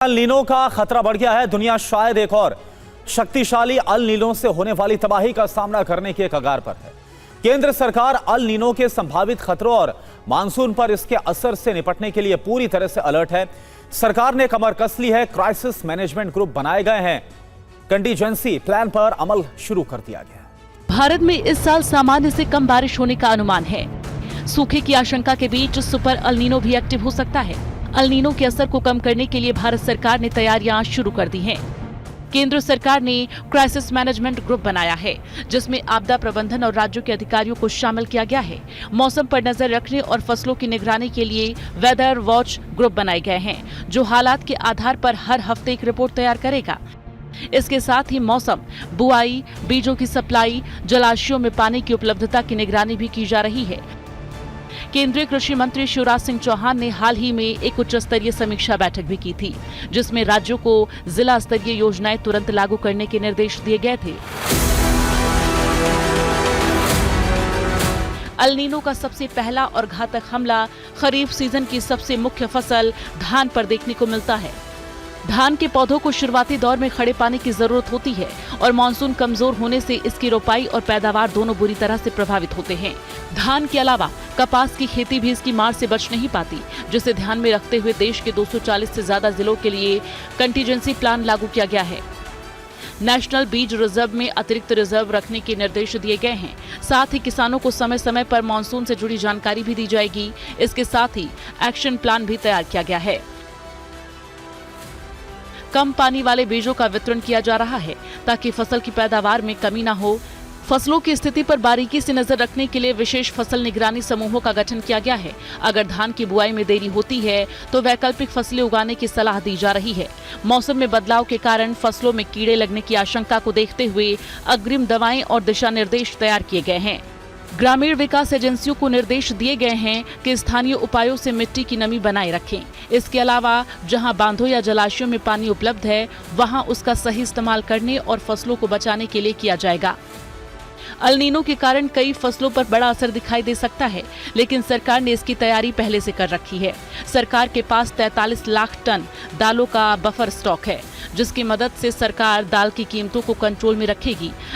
El Nino का खतरा बढ़ गया है। दुनिया शायद एक और शक्तिशाली अल नीनो से होने वाली तबाही का सामना करने के कगार पर है। केंद्र सरकार अल नीनो के संभावित खतरों और मानसून पर इसके असर से निपटने के लिए पूरी तरह से अलर्ट है। सरकार ने कमर कस ली है। क्राइसिस मैनेजमेंट ग्रुप बनाए गए हैं। कंटीजेंसी प्लान पर अमल शुरू कर दिया गया है। भारत में इस साल सामान्य से कम बारिश होने का अनुमान है। सूखे की आशंका के बीच सुपर अल नीनो भी एक्टिव हो सकता है। अल नीनो के असर को कम करने के लिए भारत सरकार ने तैयारियां शुरू कर दी हैं। केंद्र सरकार ने क्राइसिस मैनेजमेंट ग्रुप बनाया है, जिसमें आपदा प्रबंधन और राज्यों के अधिकारियों को शामिल किया गया है। मौसम पर नजर रखने और फसलों की निगरानी के लिए वेदर वॉच ग्रुप बनाए गए हैं, जो हालात के आधार पर हर हफ्ते एक रिपोर्ट तैयार करेगा। इसके साथ ही मौसम, बुआई, बीजों की सप्लाई, जलाशयों में पानी की उपलब्धता की निगरानी भी की जा रही है। केंद्रीय कृषि मंत्री शिवराज सिंह चौहान ने हाल ही में एक उच्च स्तरीय समीक्षा बैठक भी की थी, जिसमें राज्यों को जिला स्तरीय योजनाएं तुरंत लागू करने के निर्देश दिए गए थे। अल नीनो का सबसे पहला और घातक हमला खरीफ सीजन की सबसे मुख्य फसल धान पर देखने को मिलता है। धान के पौधों को शुरुआती दौर में खड़े पानी की जरूरत होती है और मानसून कमजोर होने से इसकी रोपाई और पैदावार दोनों बुरी तरह से प्रभावित होते हैं। धान के अलावा कपास की खेती भी इसकी मार से बच नहीं पाती, जिसे ध्यान में रखते हुए देश के 240 से ज्यादा जिलों के लिए कंटीजेंसी प्लान लागू किया गया है। नेशनल बीज रिजर्व में अतिरिक्त रिजर्व रखने के निर्देश दिए गए हैं। साथ ही किसानों को समय समय पर मानसून से जुड़ी जानकारी भी दी जाएगी। इसके साथ ही एक्शन प्लान भी तैयार किया गया है। कम पानी वाले बीजों का वितरण किया जा रहा है, ताकि फसल की पैदावार में कमी न हो। फसलों की स्थिति पर बारीकी से नजर रखने के लिए विशेष फसल निगरानी समूहों का गठन किया गया है। अगर धान की बुआई में देरी होती है तो वैकल्पिक फसलें उगाने की सलाह दी जा रही है। मौसम में बदलाव के कारण फसलों में कीड़े लगने की आशंका को देखते हुए अग्रिम दवाएं और दिशा निर्देश तैयार किए गए हैं। ग्रामीण विकास एजेंसियों को निर्देश दिए गए हैं कि स्थानीय उपायों से मिट्टी की नमी बनाए रखें। इसके अलावा जहां बांधों या जलाशयों में पानी उपलब्ध है, वहां उसका सही इस्तेमाल करने और फसलों को बचाने के लिए किया जाएगा। अल नीनो के कारण कई फसलों पर बड़ा असर दिखाई दे सकता है, लेकिन सरकार ने इसकी तैयारी पहले से कर रखी है। सरकार के पास 43 लाख टन दालों का बफर स्टॉक है, जिसकी मदद से सरकार दाल की कीमतों को कंट्रोल में रखेगी।